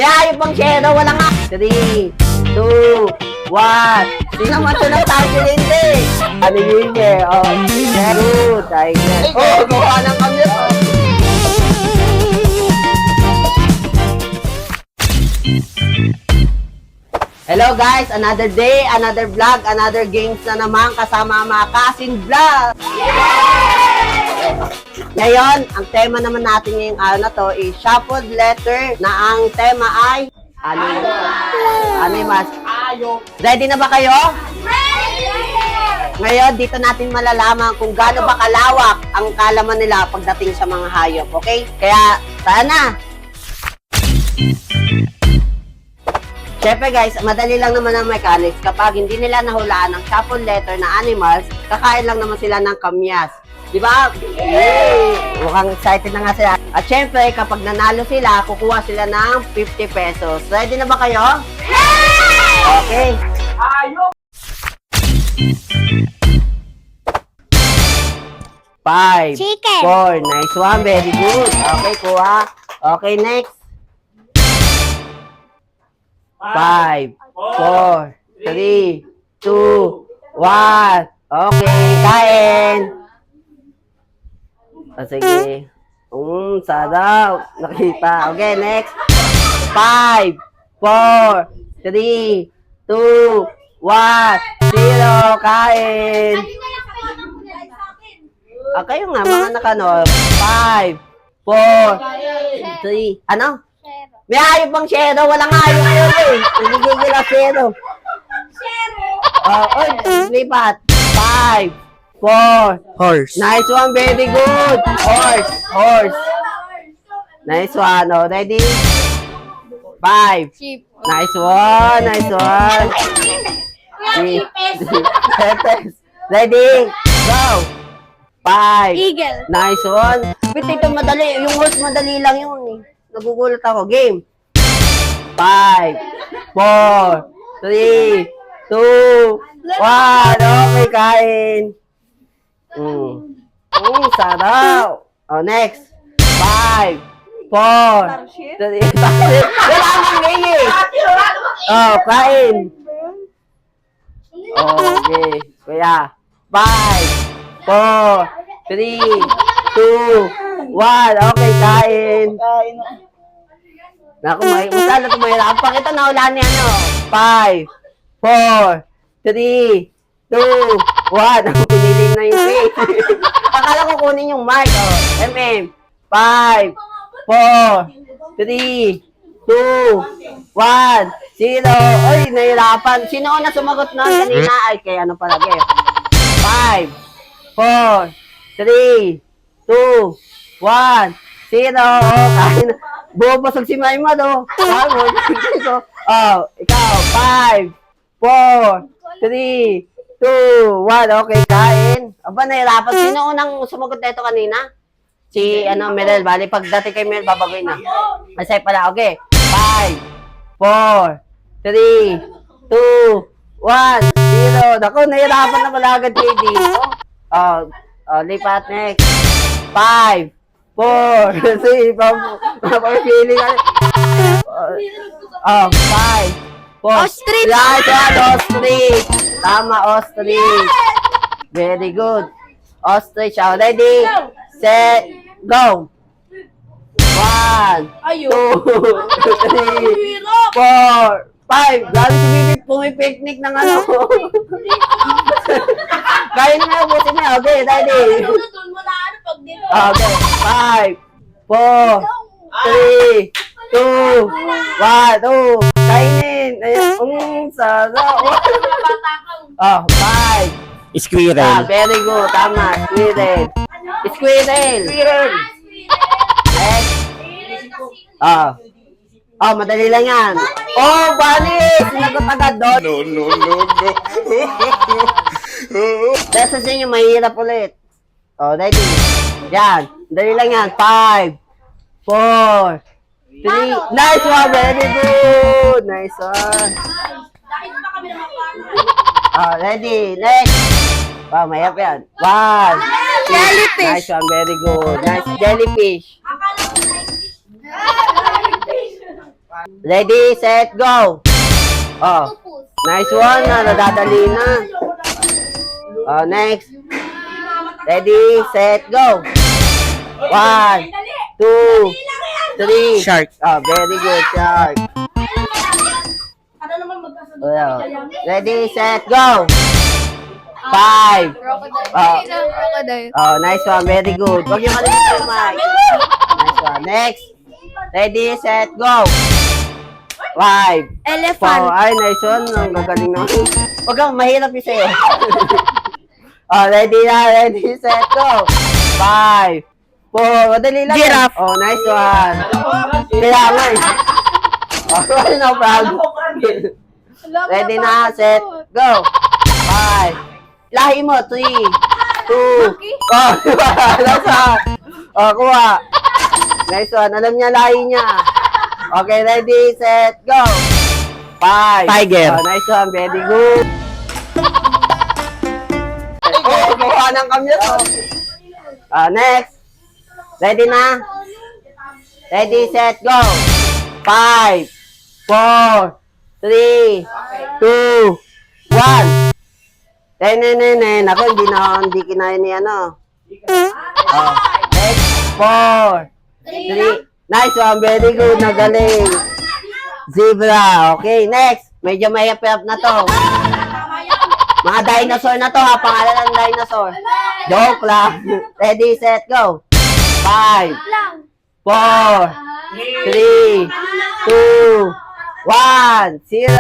Kaya yung pang share, wala nga. 3, 2, 1. Sino naman ito ng tayo hindi? Ano yun eh? Oh, good. Tiger. Oh, gawa ng kami. Hello guys, another day, another vlog, another games na naman kasama ang mga Kasin Vlog. Ngayon, ang tema naman natin ngayong araw na to is shuffled letter na ang tema ay animals. Ready na ba kayo? Ngayon, dito natin malalaman kung gaano ba kalawak ang kalaman nila pagdating sa mga hayop, okay? Kaya, tara na! Siyempre guys, madali lang naman ang mechanics. Kapag hindi nila nahulaan ng shuffled letter na animals, kakain lang naman sila ng kamyas. Diba? Yay! Mukhang excited na nga sila. At syempre, kapag nanalo sila, kukuha sila ng 50 pesos. Ready na ba kayo? Okay. Five. Chicken. 4. Nice one. Very good. Okay, kuha. Okay, next. 5, 4, 3, 2, 1. Okay, kain. Sige. Sarap. Nakita. Okay, next. 5, 4, 3, 2, 1, 0. Kain. Kayo nga, mga nakano. 5, 4, 3. Ano? May hayop bang shero? Walang hayop yun eh. Nagigigil ang shero. Lipat. 5, 4. Horse. Nice one, very good. Horse. Nice one. Oh, ready? 5. Sheep. Nice one. 3. Ready? Go. 5. Eagle. Nice one. But ito madali. Yung horse madali lang yun eh. Nagugulat ako. Game. 5, 4, 3, 2, 1. Okay, kain. Sarap. Oh, next. 5, 4, 3. Wala nang ngayon. Oh, kain. Okay. Kuya. 5, 4, 3, 2, 1. Okay, kain. Naku, masala ito mahirap. Pakita na ulan niya, no? 5, 4, 3, 2, 1. Ako, pinili na yung face. Akala ko kunin yung mic. Oh, MM. 5, 4, 3, 2, 1, 0. Oy, nahirapan. Sino na sumagot na kanina? Ay, kaya ano palagi. 5, 4, 3, 2, 1, 0. Oh, kain na. Bubasag si Maymad, oh. Oh, ikaw. 5, 4, 3, 2, 1. Okay, kain. Aba, nahirapan. Sino unang sumagot na ito kanina? Si, Merel. Bali, pagdating kay Merel, babagoy na. Masay pala. Okay. 5, 4, 3, 2, 1, 0. Naku, nahirapan na pala agad kayo dito. Lipat next. 5, 4, 3, pili ka. 5, 4. Ostrich. Right, ostrich. Tama, ostrich. Very good. Ostrich. Ready, set, go. 1, 2, 3, 4, 5. Gabi si Bibi pumipiknik ng ano. Kaya na buti na. Okay, ready. Okay, 5, 4, 3, 2, 1, kainin. Ayan, sarap. 5. Squirrel. Very good, tama, squirrel. Next. Madali lang yan. Bunny! Sinagot agad doon. No. Dahil sa inyo, mahirap ulit. Ready? Yan. Dali lang yan. 5, 4, 3. Nice one. Very good. Nice one. Ready. Next. Mahirap yan. 1. Jellyfish. Nice one. Very good. Nice jellyfish. Ready, set, go. Oh, nice one na, nadadali na. Oh, next. Ready, set, go. 1, 2, 3. Shark. Oh, very good, shark. Ano naman magkasunod? Oh, ready, set, go. 5. Oh, Crocodile. oh, nice one, very good. Huwag yung kalimutan yung mic. Nice one. Next. Ready, set, go. 5. Elephant. Ay, nice one. Ang gagaling na. Huwag kang mahirap yung sa'yo. Oh, ready na. Ready, set, go. 5, 4. Madali lang. Giraffe. Oh, nice one. Kailangan. Oh, no problem. Ready na, set, go. 5. Lahi mo, 3, 2. Oh, nice one. Oh, kuha. Nice one. Alam niya lahi niya. Okay, ready, set, go. 5. Tiger. Oh, nice one. Very good. Oh, kuha ng kamyas. Next. Ready na? Ready, set, go. 5, 4, 3, 2, 1. Ako, hindi kinain ni ano. Oh. Next, 4, 3. Nice one, very good, nagaling. Zebra, okay, next. Medyo mahirap na to. Mga dinosaur na to ha, pangalan ng dinosaur. Joke lang. Ready, set, go. 5, 4, 3, 2, 1, 0.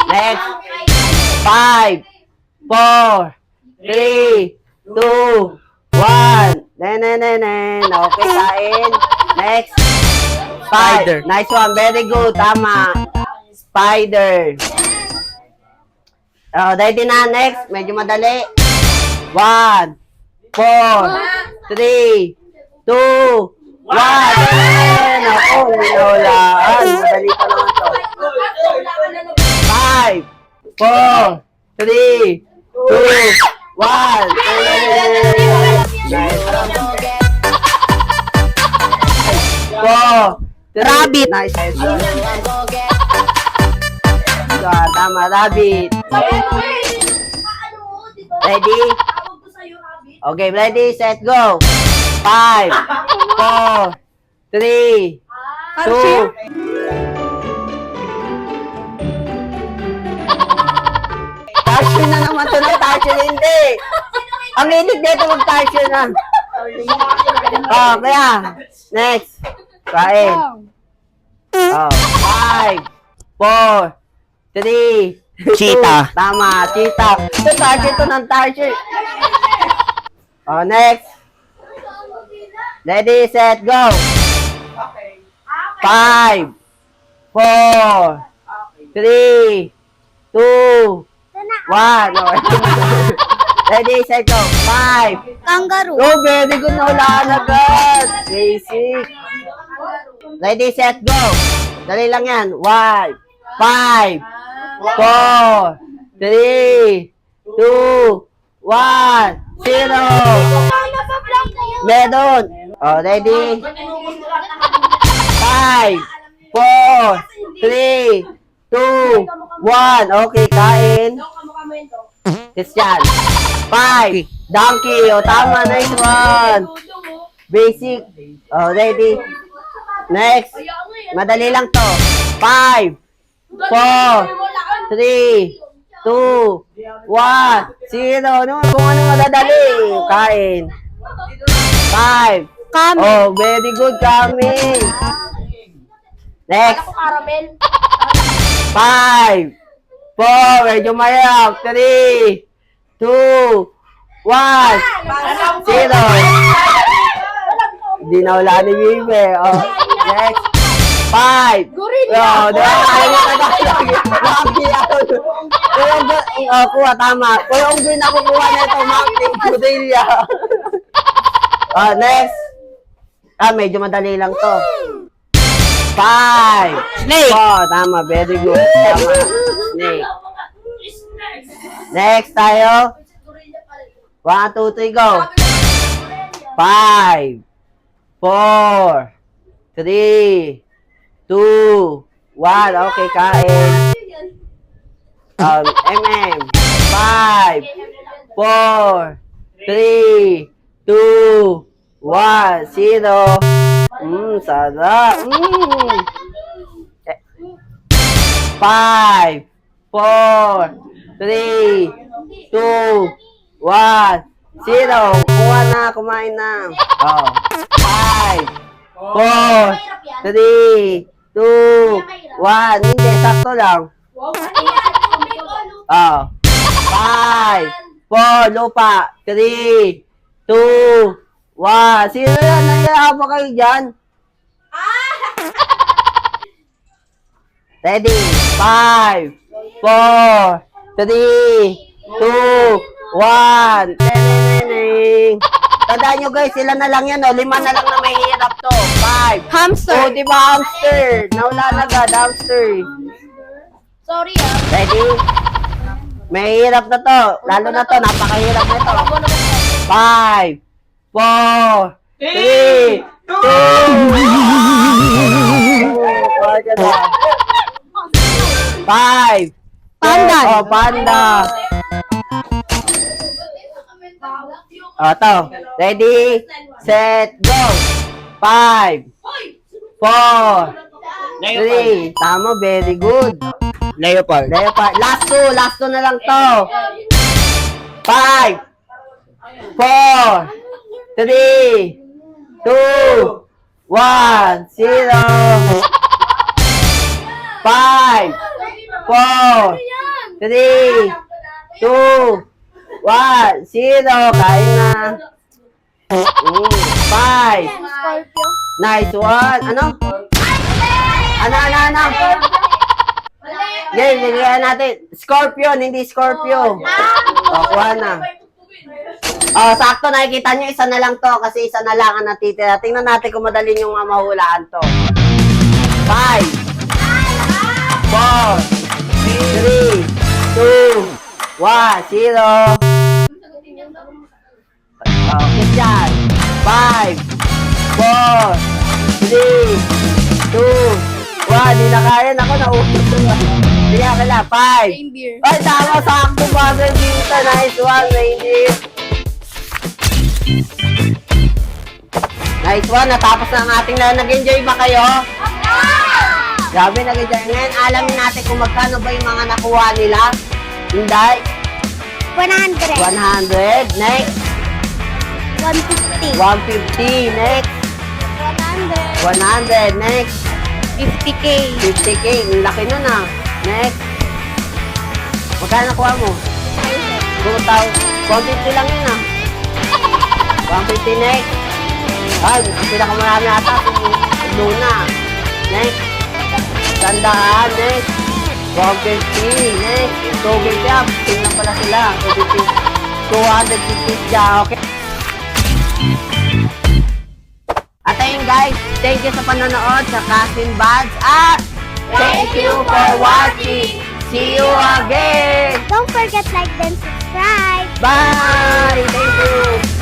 Next. 5, 4, 3, 2, 1. Okay, kain. Next. 5. Spider. Nice one. Very good. Tama. Spider. Oh, ready na. Next. Medyo madali. 1, 4, 3, 2, 1. Ako, winawalaan. Madali pa naman to. 5, 4, 3, 2, 1. Rabbit. Nice. Tama, rabbit. Ready? Okay, ready, set, go. 5, 4, 3, 2. Tarsyo na naman to ng tarsyo, hindi. Ang hilig dito mag-tarsyo na. Oh, kaya. Next. Kain. Oh, 5, 4, 3, 2. Cheetah. Tama, cheetah. Ito, tarsyo to ng tarsyo. Oh, next. Ready, set, go. 5, 4, 3, 2, 1. Ready, set, go. 5. Kangaroo. Oh, very good. Nahulaan agad. Basic. Ready, set, go. Dali lang yan. 1, 5, 4, 3, 2, 1, 0. Meron. Oh, ready? 5, 4, 3, 2, 1. Okay, kain. Christian. 5. Donkey. O, tama. Nice one. Basic. O, ready. Next. Madali lang to. 5, 4, 3, 2, 1, 0. Kung ano madadali. Kain. 5. Camel. Oh, very good, Kami. Next. 5, 4, medyo mayroon. 3, 2, 1, 0. Hindi na wala ni Bibe. Oh, next. 5. Oh, diba? Ayaw niya Tagalog. Maki out. Oh, kuha, tama. Kung yung green na kukuha na ito, Maki, Budelia. Oh, next. Medyo madali lang to. 5. Snake. Oh, tama. Very good. Tama. Snake. Next tayo. 1, 2, 3, go. 5, 4, 3, 2, 1. Okay, kain. MM. 5, 4, 3, 2, 1, 0. Sarap. 5, 4, 3, 2, 1, 0. Kuha na, kumain na. 5, 4, 3, 2, 1. Hindi, sakto lang. Wow, ano yan? Tubig o lupa? 5, 4, lupa. 3, 2, 1. Sino yan? Nangyayaan pa kayo dyan? Ready? 5, 4, 3, 2, 1. Teneneneng. Tandaan nyo guys, sila na lang yan. 5 na lang na may hirap to. 5. Hamster. Di ba hamster? Nawala na agad, hamster. Sorry Ready? May hirap na to. Lalo na to, napakahirap na to. 5, 4, 3, 2, 5. Panda. Panda. To. Ready, set, go. 5, 4, 3. Tama, very good. Leopard. Last two na lang to. 5, 4, 3, 2, 1, 0. 5, 4, 3, 2, 1, 0. Kain na. 5. Scorpio. Nice one. Ano? Ano? Game, bigyan natin. Scorpion, hindi Scorpio. Kuha na. Sakto, nakikita nyo, isa na lang to kasi isa na lang ang natitira. Tingnan natin kung madali nyo nga mahulaan to. 5, 4, 3, 2, 1, 0. Okay dyan. 5, 4, 3, 2, 1. Di na kaya. Ako, naubos na. Hindi na kaya. 5. Reindeer. Ay, tama. Sakto pa. Dito. Nice one, reindeer. Nice one. Natapos na ang ating na. Nag-enjoy ba kayo? Grabe, nag-enjoy. Ngayon, alamin natin kung magkano ba yung mga nakuha nila. Hindi. 100. 100. Next. 150. 150. Next. 100. 100. Next. 50K. 50K. Ang laki nun ah. Next. Magkano nakuha mo? 2,000. 150 lang yun ah. 150 next. Ay, ang pinakamarami ata kung Luna. Next. Tandaan. Next. 150. Next. 250 up. Tingnan pala sila. 250 siya. Okay. At ayun guys, thank you sa panonood sa Cousin Buds at thank you for watching. See you again. Don't forget like and subscribe. Bye. Thank you.